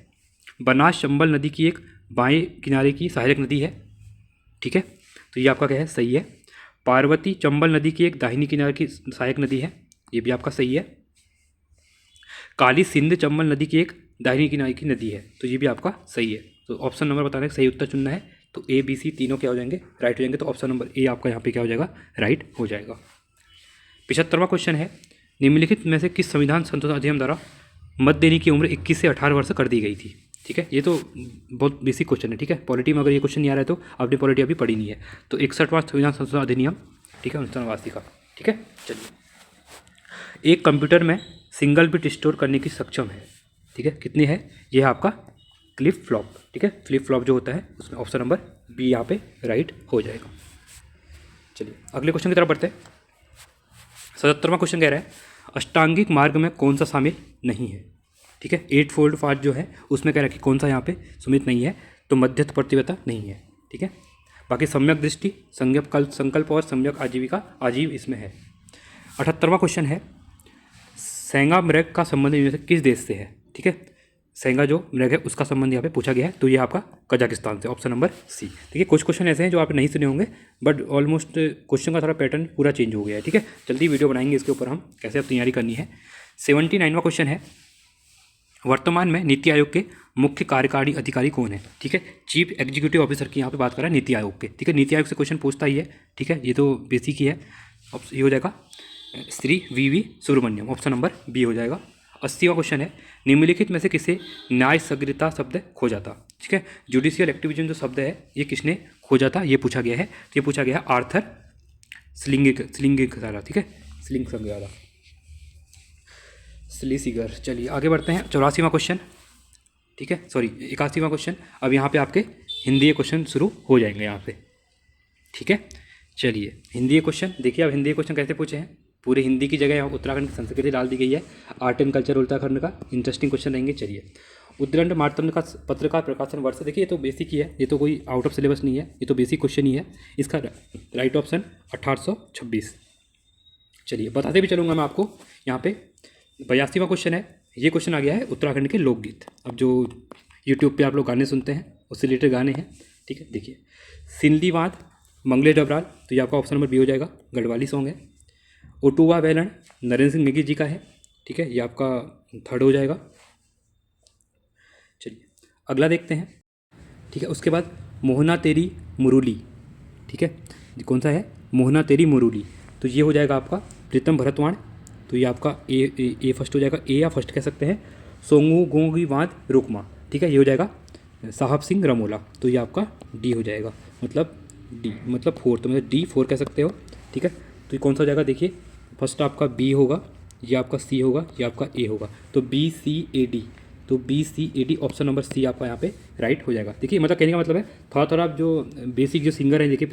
बनास चंबल नदी की एक बाएं किनारे की सहायक नदी है। ठीक है, तो ये आपका क्या है? सही है। पार्वती चंबल नदी की एक दाहिनी किनारे की सहायक नदी है, ये भी आपका सही है। काली सिंध चंबल नदी की एक दाहिनी किनारे की नदी है, तो ये भी आपका सही है। तो ऑप्शन नंबर बताने का सही उत्तर चुनना है, तो A, B, C तीनों क्या हो जाएंगे? राइट हो जाएंगे। तो ऑप्शन नंबर ए आपका यहाँ पे क्या हो जाएगा? राइट हो जाएगा। 75वां क्वेश्चन है, निम्नलिखित में से किस संविधान संशोधन अधिनियम द्वारा मत देने की उम्र 21 से 18 वर्ष कर दी गई थी? ठीक है, ये तो बहुत बेसिक क्वेश्चन है। ठीक है, पॉलिटी में अगर ये क्वेश्चन नहीं आ रहा है तो आपने पॉलिटी अभी पढ़ी नहीं है। तो 61वां संविधान संशोधन अधिनियम, ठीक है 1989 का। ठीक है, चलिए एक कंप्यूटर में सिंगल बिट स्टोर करने की सक्षम है। ठीक है, कितनी है? ये है आपका फ्लिप फ्लॉप। ठीक है, फ्लिप फ्लॉप जो होता है उसमें ऑप्शन नंबर बी यहाँ पे राइट हो जाएगा। चलिए अगले क्वेश्चन की तरफ बढ़ते हैं। 77वां क्वेश्चन कह रहा है, अष्टांगिक मार्ग में कौन सा शामिल नहीं है? ठीक है, 8 फोल्ड पाथ जो है उसमें कह रहा है कि कौन सा यहाँ पे सुमित नहीं है, तो मध्यस्थ प्रतिबद्धता नहीं है। ठीक है, बाकी सम्यक दृष्टि, संकल्प और सम्यक आजीविका आजीव इसमें है। 78वां क्वेश्चन है, सेंगा मृग का संबंध इनमें से किस देश से है? ठीक है, सेंगा जो मृग है उसका संबंध यहाँ पे पूछा गया है, तो ये आपका कजाकिस्तान से, ऑप्शन नंबर सी। देखिए कुछ क्वेश्चन ऐसे हैं जो आपने नहीं सुने होंगे, बट ऑलमोस्ट क्वेश्चन का थोड़ा पैटर्न पूरा चेंज हो गया है। ठीक है, जल्दी वीडियो बनाएंगे इसके ऊपर हम कैसे अब तैयारी करनी है। 79वां क्वेश्चन है, वर्तमान में नीति आयोग के मुख्य कार्यकारी अधिकारी कौन है? ठीक है, चीफ एग्जीक्यूटिव ऑफिसर की यहाँ पे बात कर रहा है नीति आयोग के। ठीक है, नीति आयोग से क्वेश्चन पूछता ही है। ठीक है, ये तो बेसिक ही है। ये हो जाएगा Shri VV Subramaniam, option number B हो जाएगा। 80वां क्वेश्चन है, निम्नलिखित में से किसे न्याय सग्रता शब्द खो जाता। ठीक है, जुडिशियल एक्टिविज्म जो शब्द है ये किसने खोजा था, ये पूछा गया है। तो ये पूछा गया है आर्थर स्लिंगिक द्वारा। ठीक है, स्लिंग द्वारा, स्लीसिगर। चलिए आगे बढ़ते हैं, 84वां क्वेश्चन। ठीक है, सॉरी 81वां क्वेश्चन। अब यहाँ पे आपके हिंदी के क्वेश्चन शुरू हो जाएंगे यहाँ पे। ठीक है, चलिए हिंदी के क्वेश्चन देखिए। अब हिंदी के क्वेश्चन कैसे पूछे हैं, पूरे हिंदी की जगह यहाँ उत्तराखंड की संस्कृति डाल दी गई है। आर्ट एंड कल्चर उत्तराखंड का इंटरेस्टिंग क्वेश्चन रहेंगे। चलिए, उद्दंड मातृत्व का पत्रकार प्रकाशन वर्ष, देखिए ये तो बेसिक ही है, ये तो कोई आउट ऑफ सिलेबस नहीं है, ये तो बेसिक क्वेश्चन ही है। इसका राइट ऑप्शन 1826। चलिए बताते भी चलूँगा मैं आपको। यहाँ पे 82वां क्वेश्चन है, ये क्वेश्चन आ गया है उत्तराखंड के लोकगीत। अब जो यूट्यूब पे आप लोग गाने सुनते हैं उससे रिलेटेड गाने हैं। ठीक है, देखिए सिंधी बांध मंगले डबराल, तो ये आपका ऑप्शन नंबर बी हो जाएगा, गढ़वाली सॉन्ग है। ओटुवा वेलन नरेंद्र सिंह नेगी जी का है। ठीक है, ये आपका थर्ड हो जाएगा। चलिए अगला देखते हैं। ठीक है, उसके बाद मोहना तेरी मुरुली। ठीक है, ये कौन सा है, मोहना तेरी मुरुली, तो ये हो जाएगा आपका प्रीतम भरतवाण, तो ये आपका ए फर्स्ट हो जाएगा, ए या फर्स्ट कह सकते हैं। सोंगू गोंगी बांध रुकमा, ठीक है, ये हो जाएगा साहब सिंह रमोला, तो ये आपका डी हो जाएगा, मतलब डी मतलब फोर, तो मतलब डी 4 कह सकते हो। ठीक है, तो ये कौन सा हो जाएगा, देखिए फर्स्ट आपका बी होगा, ये आपका सी होगा, ये आपका ए होगा, तो बी सी ए डी, तो B C A D option number C आपका यहाँ पे राइट हो जाएगा। देखिए मतलब कहने का मतलब है थोड़ा थोड़ा आप जो बेसिक जो सिंगर हैं, देखिए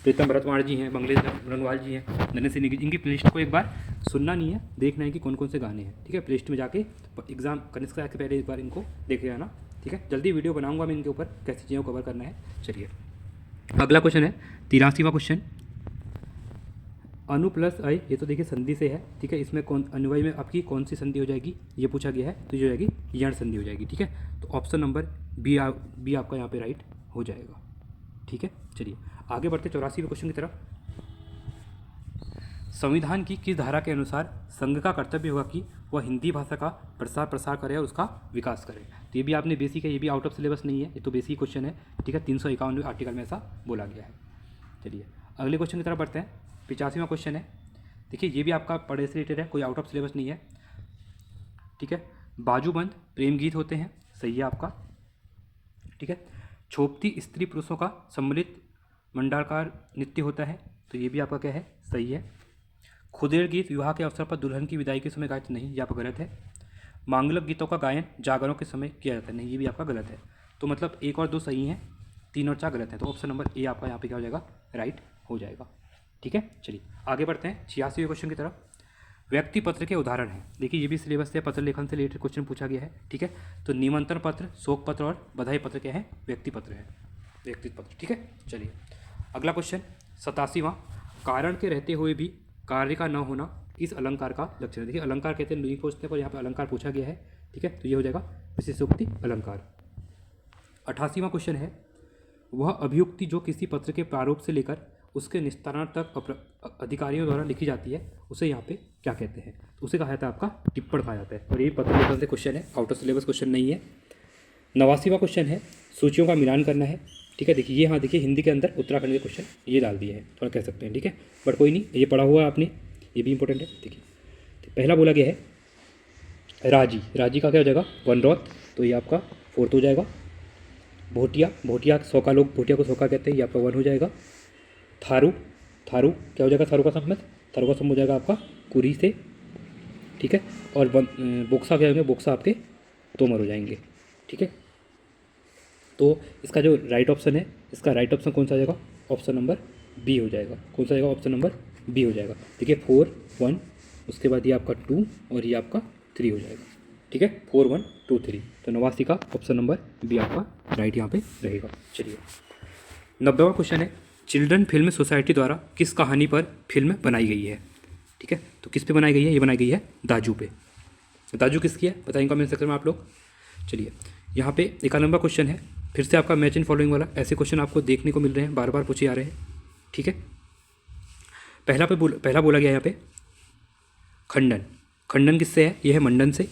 प्रीतम भरतवाण जी हैं, मंगलेश रंगवाल जी हैं, नरेंद्र सिंह नेगी, इनकी प्लेलिस्ट को एक बार सुनना नहीं है, देखना है कि कौन कौन से गाने हैं। ठीक है, प्लेलिस्ट में जाके एग्जाम करने से पहले एक बार इनको देखे आना। ठीक है, जल्दी वीडियो बनाऊंगा मैं इनके ऊपर, कैसी चीज़ों को कवर करना है। चलिए अगला क्वेश्चन है 83वां क्वेश्चन, अनु प्लस अय, ये तो देखिए संधि से है। ठीक है, इसमें कौन अनुवय में आपकी कौन सी संधि हो जाएगी, ये पूछा गया है, तो ये हो जाएगी यण संधि हो जाएगी। ठीक है, तो ऑप्शन नंबर बी आपका यहाँ पे राइट हो जाएगा। ठीक है, चलिए आगे बढ़ते 84वें क्वेश्चन की तरफ। संविधान की किस धारा के अनुसार संघ का कर्तव्य होगा कि वह हिंदी भाषा का प्रसार करे और उसका विकास करे। तो ये भी आपने बेसिक है, ये भी आउट ऑफ सिलेबस नहीं है, ये तो बेसिक क्वेश्चन है। ठीक है, 351वें आर्टिकल में ऐसा बोला गया है। चलिए अगले क्वेश्चन की तरफ बढ़ते हैं, 85वां क्वेश्चन है। देखिए ये भी आपका पढ़े से रिलेटेड है, कोई आउट ऑफ सिलेबस नहीं है। ठीक है, बाजूबंद प्रेम गीत होते हैं, सही है आपका। ठीक है, छोपती स्त्री पुरुषों का सम्मिलित मंडलाकार नृत्य होता है, तो ये भी आपका क्या है, सही है। खुदेड़ गीत विवाह के अवसर पर दुल्हन की विदाई के समय गायत नहीं, ये आपका गलत है। मांगलिक गीतों का गायन जागरणों के समय किया जाता है, नहीं, ये भी आपका गलत है। तो मतलब 1 और 2 सही हैं, 3 और 4 गलत हैं, तो ऑप्शन नंबर ए आपका यहाँ पे क्या हो जाएगा, राइट हो जाएगा। ठीक है, चलिए आगे बढ़ते हैं 86वें क्वेश्चन की तरफ। व्यक्ति पत्र के उदाहरण हैं, देखिए ये भी सिलेबस से पत्र लेखन से रिलेटेड क्वेश्चन पूछा गया है। ठीक है, तो निमंत्रण पत्र, शोक पत्र और बधाई पत्र क्या है, व्यक्ति पत्र है, व्यक्ति पत्र। ठीक है, चलिए अगला क्वेश्चन 87वां, कारण के रहते हुए भी कार्य का न होना इस अलंकार का लक्षण है। देखिए अलंकार कहते हैं नहीं पूछते, पर यहाँ पे अलंकार पूछा गया है। ठीक है, तो ये हो जाएगा विशेषोक्ति अलंकार। 88वां क्वेश्चन है, वह अभियुक्ति जो किसी पत्र के प्रारूप से लेकर उसके निस्तारण तक अधिकारियों द्वारा लिखी जाती है, उसे यहाँ पे क्या कहते हैं, तो उसे कहा जाता है आपका टिप्पण कहा जाता है। और ये पत्र लेखन से क्वेश्चन है, आउट ऑफ सिलेबस क्वेश्चन नहीं है। 89वां क्वेश्चन है, सूचियों का मिलान करना है। ठीक है, देखिए ये हाँ देखिए हिंदी के अंदर उत्तराखंड के क्वेश्चन ये डाल दिए हैं, थोड़ा कह सकते हैं। ठीक है, बट कोई नहीं, ये पढ़ा हुआ है आपने, ये भी इंपॉर्टेंट है। देखिए पहला बोला गया है राजी, राजी का क्या हो जाएगा, वनरौत, तो ये आपका 4th हो जाएगा। भोटिया, भोटिया सौका, लोग भोटिया को सौका कहते हैं, ये आपका 1 हो जाएगा। थारू, थारू क्या हो जाएगा, थारू का संबंध, थारू का संबंध हो जाएगा आपका कुरी से। ठीक है, और बोक्सा क्या होंगे, बोक्सा आपके तोमर हो जाएंगे। ठीक है, तो इसका जो राइट ऑप्शन है, इसका राइट ऑप्शन कौन सा आ जाएगा, ऑप्शन नंबर बी हो जाएगा। कौन सा आएगा, ऑप्शन नंबर बी हो जाएगा। देखिए 4 1, उसके बाद ये आपका 2 और ये आपका 3 हो जाएगा। ठीक है, 4 1 2 3, तो 89 का ऑप्शन नंबर बी आपका राइट यहाँ पे रहेगा। चलिए 90वां क्वेश्चन है, चिल्ड्रन फिल्म सोसाइटी द्वारा किस कहानी पर फिल्म बनाई गई है। ठीक है, तो किस पे बनाई गई है, ये बनाई गई है दाजू पे। दाजू किसकी है बताएंगे कमेंट सेक्शन में आप लोग। चलिए यहाँ पे 91वां क्वेश्चन है, फिर से आपका मैच इन फॉलोइंग वाला, ऐसे क्वेश्चन आपको देखने को मिल रहे हैं, बार बार पूछे आ रहे हैं। ठीक है, पहला बोला गया यहाँ पे खंडन, खंडन किससे है, ये है मंडन से।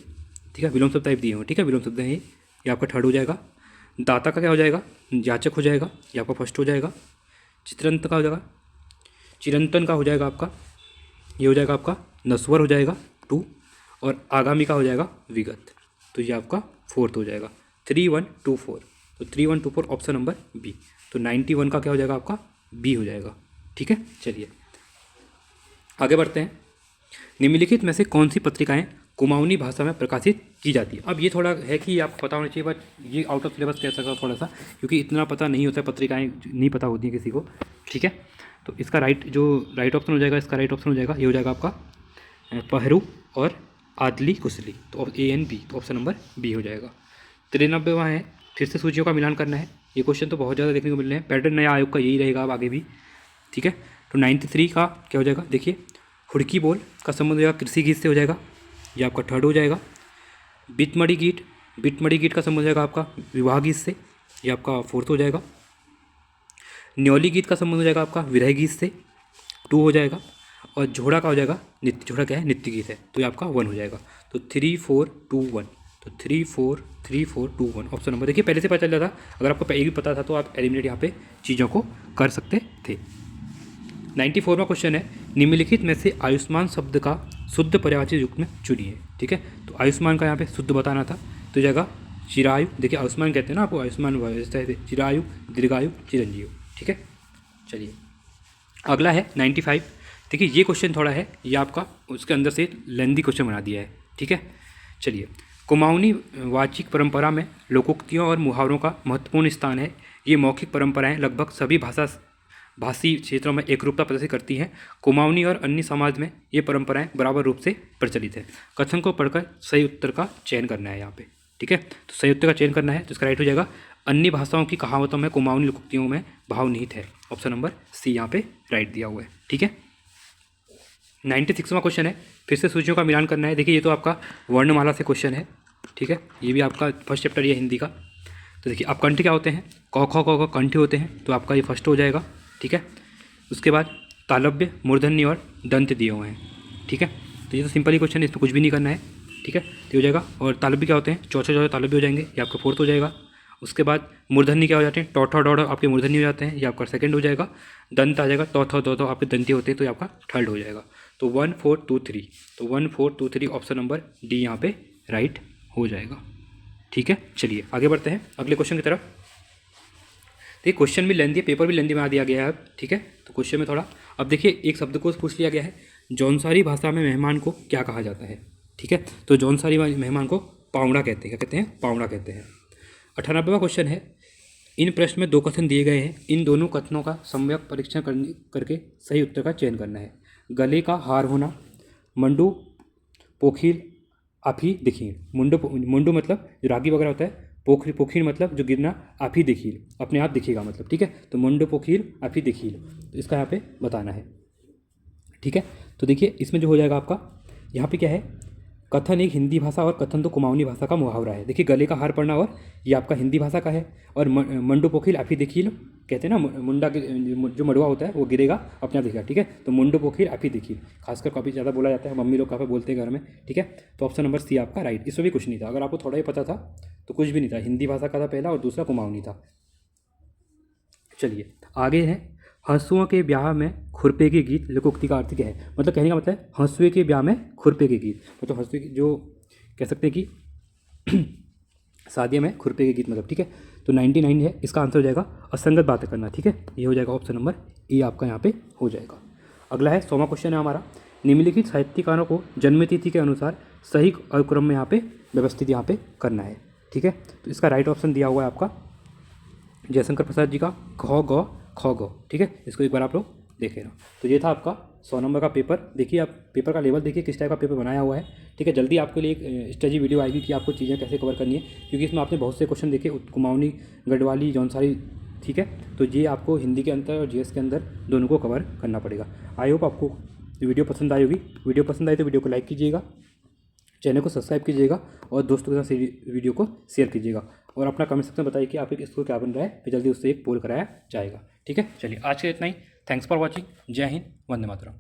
ठीक है, विलोम शब्द टाइप दिए हुए। ठीक है, विलोम शब्द है ये आपका 3rd हो जाएगा। दाता का क्या हो जाएगा, याचक हो जाएगा, ये आपका 1st हो जाएगा। चित्रंत का हो जाएगा, चिरंतन का हो जाएगा आपका, ये हो जाएगा आपका नस्वर हो जाएगा 2। और आगामी का हो जाएगा विगत, तो ये आपका फोर्थ हो जाएगा 3124। तो 3124 ऑप्शन नंबर बी। तो 91 का क्या हो जाएगा आपका बी हो जाएगा। ठीक है, चलिए आगे बढ़ते हैं। निम्नलिखित में से कौन सी पत्रिकाएं कुमाऊनी भाषा में प्रकाशित की जाती है। अब ये थोड़ा है कि आपको पता होना चाहिए, बट ये आउट ऑफ सिलेबस कह सकता हूँ थोड़ा सा, क्योंकि इतना पता नहीं होता है, पत्रिकाएं नहीं पता होती हैं किसी को। ठीक है, तो इसका राइट ऑप्शन हो जाएगा, इसका राइट ऑप्शन हो जाएगा, ये हो जाएगा आपका पहरू और आदली कुशली। तो ए एन बी, तो ऑप्शन नंबर बी हो जाएगा। 93वां है, फिर से सूचियों का मिलान करना है। ये क्वेश्चन तो बहुत ज़्यादा देखने को मिल रहे हैं, पैटर्न नया आयोग का यही रहेगा अब आगे भी। ठीक है, तो 93 का क्या हो जाएगा, देखिए हुड़की बोल का संबंध हो जाएगा कृषि गीत से हो जाएगा, ये आपका थर्ड हो जाएगा। बिटमड़ी गीत का संबंध हो जाएगा आपका विवाह गीत से, ये आपका फोर्थ हो जाएगा। न्योली गीत का संबंध हो जाएगा आपका विरह गीत से, 2 हो जाएगा। और झोड़ा का हो जाएगा नित्य, झोड़ा क्या है, नित्य गीत है, तो ये आपका 1 हो जाएगा। तो 3 4 2 1, तो 3 4 2 1 ऑप्शन नंबर। देखिए पहले से पता चल रहा था, अगर आपको एक भी पता था तो आप एलिमिनेट यहाँ पे चीज़ों को कर सकते थे। 94वां क्वेश्चन है, निम्नलिखित में से आयुष्मान शब्द का शुद्ध पर्यायवाची युक्त में चुनिए। ठीक है, तो आयुष्मान का यहाँ पे शुद्ध बताना था, तो जाएगा चिरायु। देखिए आयुष्मान कहते हैं ना आपको, आयुष्मान चिरायु, दीर्घायु, चिरंजीव। ठीक है, चलिए अगला है 95। देखिए ये क्वेश्चन थोड़ा है, ये आपका उसके अंदर से लेंदी क्वेश्चन बना दिया है। ठीक है, चलिए कुमाऊनी वाचिक परंपरा में लोकोक्तियों और मुहावरों का महत्वपूर्ण स्थान है। ये मौखिक परंपराएं लगभग सभी भाषी क्षेत्रों में एकरूपता प्रदर्शित करती हैं। कुमाऊनी और अन्य समाज में ये परंपराएं बराबर रूप से प्रचलित है। कथन को पढ़कर सही उत्तर का चयन करना है यहाँ पे। ठीक है, तो सही उत्तर का चयन करना है, तो इसका राइट हो जाएगा अन्य भाषाओं की कहावतों में कुमाऊनी लोकोक्तियों में भाव निहित है, ऑप्शन नंबर सी यहाँ पे राइट दिया हुआ है। ठीक है, 96वां क्वेश्चन है, फिर से सूचियों का मिलान करना है। देखिए ये तो आपका वर्णमाला से क्वेश्चन है। ठीक है, ये भी आपका फर्स्ट चैप्टर ये हिंदी का। तो देखिए अब कंठ क्या होते हैं, क ख क कंठ होते हैं, तो आपका ये फर्स्ट हो जाएगा। ठीक है, उसके बाद तालव्य, मूर्धन्य और दंत दिए हुए हैं। ठीक है, तो ये तो सिंपल ही क्वेश्चन है, इसमें कुछ भी नहीं करना है। ठीक है, तो हो जाएगा। और तालव्य क्या होते हैं, चौथे तालव्य हो जाएंगे, ये आपका फोर्थ हो जाएगा। उसके बाद मूर्धन्य क्या हो जाते हैं, टौठा डौड़ा आपके मूर्धन्य हो जाते हैं, ये आपका सेकंड हो जाएगा। दंत आ जाएगा, तौथो दो आपके दंती होते हैं, तो ये आपका थर्ड हो जाएगा। तो 1 4 2 3, तो 1 4 2 3 ऑप्शन नंबर डी यहाँ पे राइट हो जाएगा। ठीक है, चलिए आगे बढ़ते हैं अगले क्वेश्चन की तरफ। देखिए क्वेश्चन भी लेंदी है, पेपर भी लेंदी बना दिया गया है अब। ठीक है, तो क्वेश्चन में थोड़ा अब देखिए एक शब्द को पूछ लिया गया है, जौनसारी भाषा में मेहमान को क्या कहा जाता है। ठीक है, तो जौनसारी मेहमान को पावड़ा कहते हैं। क्या कहते हैं, पावड़ा कहते हैं। 98वां क्वेश्चन है, इन प्रश्न में 2 कथन दिए गए हैं, इन दोनों कथनों का सम्यक परीक्षण करके सही उत्तर का चयन करना है। गले का हार होना, मंडू पोखिल आफी दिखीर। मुंडू मतलब जो रागी वगैरह होता है, पोखिल मतलब जो गिरना, आफी दिखील अपने आप दिखेगा मतलब। ठीक है, तो मुंडू पोखिल आफी दिखील, तो इसका यहाँ पे बताना है। ठीक है, तो देखिए इसमें जो हो जाएगा आपका यहाँ पे क्या है, कथन एक हिंदी भाषा और कथन तो कुमाऊनी भाषा का मुहावरा है। देखिए गले का हार पड़ना और ये आपका हिंदी भाषा का है। और मंडू पोखिल आफी दिखील कहते हैं ना, मुंडा जो मड़ुआ होता है वो गिरेगा अपने आप दिखेगा। ठीक है, तो मुंडू पोखिल आफी दिखील खासकर काफ़ी ज़्यादा बोला जाता है, मम्मी लोग काफ़ी बोलते हैं घर में। ठीक है, तो ऑप्शन नंबर सी आपका राइट। इसमें भी कुछ नहीं था, अगर आपको थोड़ा ही पता था तो कुछ भी नहीं था, हिंदी भाषा का था पहला और दूसरा कुमाऊनी था। चलिए आगे है, हंसुओं के ब्याह में खुरपे के गीत लोकोक्ति का अर्थ क्या है। मतलब कहने का मतलब है हंसुए के ब्याह में खुरपे के गीत, मतलब हंसुए की जो कह सकते हैं कि शादियों में खुरपे के गीत मतलब। ठीक है, तो 99 है, इसका आंसर हो जाएगा असंगत बातें करना। ठीक है, ये हो जाएगा ऑप्शन नंबर ए आपका यहाँ पे हो जाएगा। अगला है 100वां क्वेश्चन है हमारा, निम्नलिखित साहित्यकारों को जन्मतिथि के अनुसार सही अनुक्रम में यहाँ पे व्यवस्थित यहाँ पे करना है। ठीक है, तो इसका राइट ऑप्शन दिया हुआ है आपका जयशंकर प्रसाद जी का ख ग ख ग। ठीक है, इसको एक बार आप लोग देख लेना। तो ये था आपका 100 नंबर का पेपर। देखिए आप पेपर का लेवल देखिए किस टाइप का पेपर बनाया हुआ है। ठीक है, जल्दी आपके लिए एक स्टडी वीडियो आएगी कि आपको चीज़ें कैसे कवर करनी है, क्योंकि इसमें आपने बहुत से क्वेश्चन देखे, कुमाऊनी, गढ़वाली, जौनसारी। ठीक है, तो ये आपको हिंदी के अंदर और जीएस के अंदर दोनों को कवर करना पड़ेगा। आई होप आपको वीडियो पसंद आई होगी। वीडियो पसंद आई तो वीडियो को लाइक कीजिएगा, चैनल को सब्सक्राइब कीजिएगा और दोस्तों के साथ वीडियो को शेयर कीजिएगा। और अपना कमेंट सेक्शन में बताइए कि आपके इसको क्या बन रहा है, फिर जल्दी उससे एक पोल कराया जाएगा। ठीक है, चलिए आज के इतना ही। Thanks for watching. जय हिंद, वंदे मातरम।